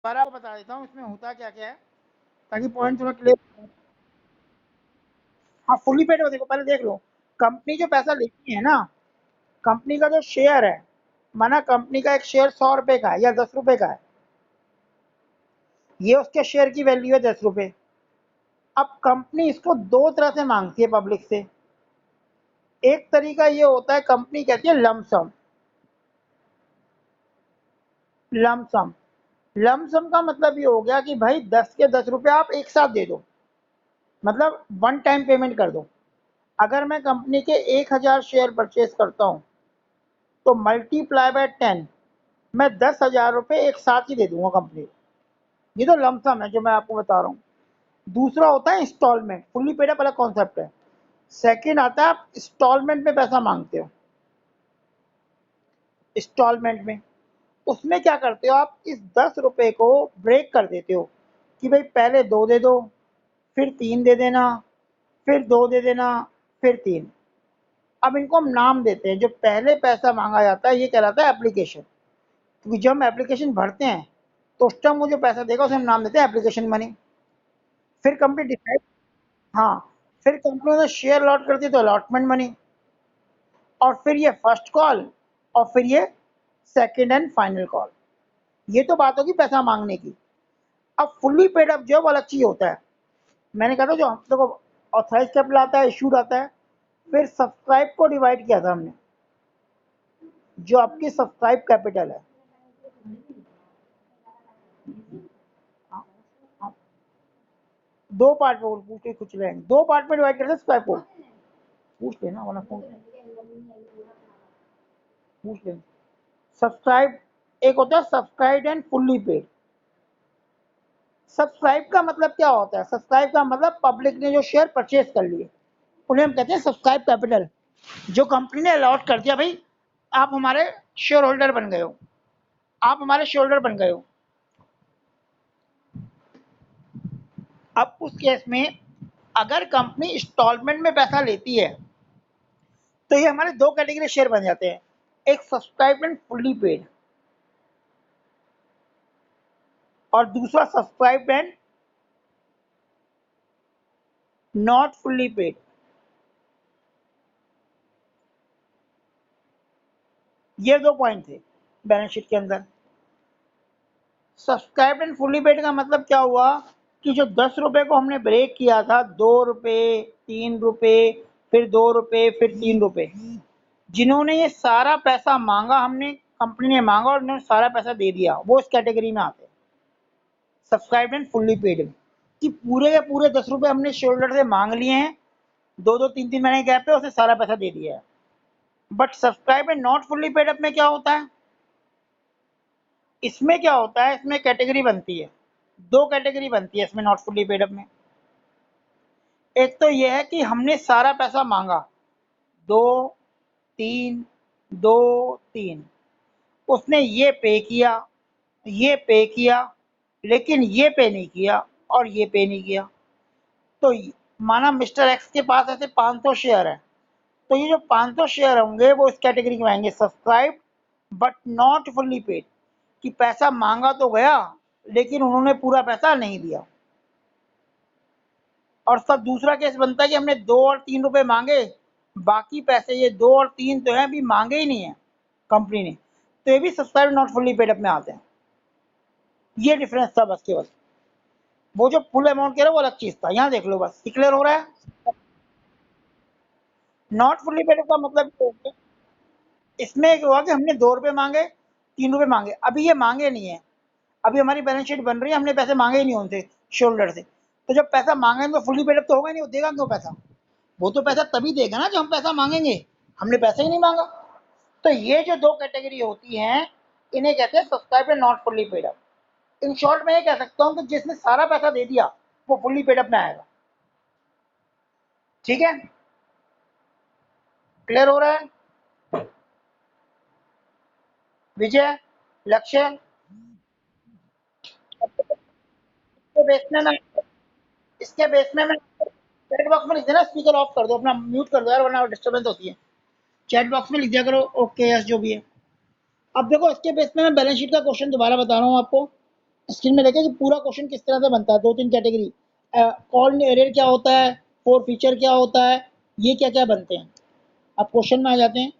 दोबारा बता देता हूँ इसमें होता क्या क्या है ताकि पॉइंट थोड़ा क्लियर। हाँ फुल्ली पेड देखो, पहले देख लो कंपनी जो पैसा लेती है ना, कंपनी का जो शेयर है, माना कंपनी का एक शेयर 100 रुपए का है या 10 रुपए का है, ये उसके शेयर की वैल्यू है 10 रुपए। अब कंपनी इसको दो तरह से मांगती है पब्लिक से। एक तरीका ये होता है, कंपनी कहती है लमसम। लमसम लमसम का मतलब ये हो गया कि भाई 10 के 10 रुपए आप एक साथ दे दो, मतलब वन टाइम पेमेंट कर दो। अगर मैं कंपनी के 1,000 शेयर परचेज करता हूँ तो मल्टीप्लाई बाय 10, मैं 10,000 रुपए एक साथ ही दे दूंगा कंपनी को। ये तो लमसम है जो मैं आपको बता रहा हूँ। दूसरा होता है इंस्टॉलमेंट, फुल्ली पेड अप अलग कॉन्सेप्ट है। सेकंड आता है आप इंस्टॉलमेंट में पैसा मांगते हो। इंस्टॉलमेंट में, उसमें क्या करते हो आप, इस 10 रुपए को ब्रेक कर देते हो कि भाई पहले 2 दे दो, फिर 3 दे देना, फिर 2 दे देना, फिर 3। अब इनको हम नाम देते हैं। जो पहले पैसा मांगा जाता है ये कहलाता है एप्लीकेशन, क्योंकि जब हम एप्लीकेशन भरते हैं तो उस टाइम वो जो पैसा देगा उसे हम नाम देते हैं एप्लीकेशन मनी। फिर कंपनी डिसाइड, हाँ, फिर कंपनी ने शेयर अलॉट करती है तो अलॉटमेंट मनी। और फिर ये फर्स्ट कॉल, और फिर ये सेकंड एंड फाइनल कॉल। ये तो बात होगी पैसा मांगने की। अब फुल्ली पेड अप जो है वो अलग चीज होता है। मैंने कहा था जो हम लोग को ऑथराइज कैपिटल आता है, इशूड आता है, फिर सब्सक्राइब को डिवाइड किया था हमने। जो आपकी सब्सक्राइब कैपिटल है, दो पार्ट में पूछ के कुछ लेंगे, दो पार्ट में डिवाइड करते हैं सब्सक्राइब को। पूछ लेना वरना पूछ लेना। सब्सक्राइब, एक होता है subscribe and fully paid. Subscribe का मतलब क्या होता है, सब्सक्राइब का मतलब पब्लिक ने जो शेयर परचेज कर लिए उन्हें हम कहते हैं सब्सक्राइब कैपिटल। जो कंपनी ने अलॉट कर दिया, भाई आप हमारे शेयर होल्डर बन गए हो, आप हमारे शेयर होल्डर बन गए हो। अब उस केस में अगर कंपनी इंस्टॉलमेंट में पैसा लेती है तो ये हमारे दो कैटेगरी शेयर बन जाते हैं, एक सब्सक्राइब एंड फुल्ली पेड, और दूसरा subscribe and not fully paid. ये दो पॉइंट थे बैलेंस शीट के अंदर। सब्सक्राइब एंड फुल्ली पेड का मतलब क्या हुआ कि जो 10 रुपए को हमने ब्रेक किया था, 2 रुपए, 3 रुपए, फिर 2 रुपए, फिर 3 रुपए, जिन्होंने ये सारा पैसा मांगा, हमने कंपनी ने मांगा और उन्होंने सारा पैसा दे दिया, वो इस कैटेगरी में आते हैं सब्सक्राइब एंड फुल्ली पेड में। कि पूरे के पूरे 10 रुपए हमने शेयर होल्डर से मांग लिए हैं, 2-2, 3-3 महीने गैप पे उसे सारा पैसा दे दिया है। But subscribe and not fully paid up में क्या होता है, इसमें क्या होता है, इसमें कैटेगरी बनती है, दो कैटेगरी बनती है इसमें नॉट फुल्ली पेड अप में। एक तो यह है कि हमने सारा पैसा मांगा, 2 3, 2 3, उसने ये पे किया, ये पे किया, लेकिन ये पे नहीं किया और ये पे नहीं किया। तो माना मिस्टर एक्स के पास ऐसे 500 शेयर है, तो ये जो 500 शेयर होंगे वो इस कैटेगरी में आएंगे, subscribe but not fully paid. कि पैसा मांगा तो गया लेकिन उन्होंने पूरा पैसा नहीं दिया। और उसका दूसरा केस बनता है कि हमने 2 और 3 रुपए मांगे, बाकी पैसे ये 2 और 3 तो हैं अभी मांगे ही नहीं है कंपनी ने, तो ये भी subscribe not fully paid up में आते हैं। ये डिफरेंस था बस केवल। वो जो फुल अमाउंट कह रहा है वो अलग चीज था, यहाँ देख लो बस क्लियर हो रहा है। नॉट फुल्ली पेड अप का मतलब ये हो गया, इसमें क्या हुआ कि हमने 2 रुपए मांगे, 3 रुपए मांगे, अभी ये मांगे नहीं है, अभी हमारी बैलेंस शीट बन रही है, हमने पैसे मांगे ही नहीं उनसे शोल्डर से। तो जब पैसा मांगेंगे तो फुल्ली पेड अप तो होगा ही नहीं, वो देगा क्यों पैसा, वो तो पैसा तभी देगा ना जब हम पैसा मांगेंगे, हमने पैसा ही नहीं मांगा। तो ये जो दो कैटेगरी होती हैं इन्हें कहते हैं subscribe and not fully paid up. In short में ये कह सकता हूँ कि जिसने सारा पैसा दे दिया वो फुल्ली पेड अप में आएगा। ठीक है, क्लियर हो रहा है विजय, लक्ष्य? इसके बेस में मैं इसके बेस में मैं चैट बॉक्स में लिख देना, स्पीकर ऑफ कर दो, अपना म्यूट कर दो यार वरना डिस्टर्बेंस होती है। चैट बॉक्स में लिख दिया करो ओके यस जो भी है। अब देखो इसके बेस में मैं बैलेंस शीट का क्वेश्चन दोबारा बता रहा हूँ आपको। स्क्रीन में देखें कि पूरा क्वेश्चन किस तरह से बनता है। 2-3 कैटेगरी, कॉल एरियर क्या होता है, फोर फीचर क्या होता है, ये क्या क्या बनते हैं। अब क्वेश्चन में आ जाते हैं।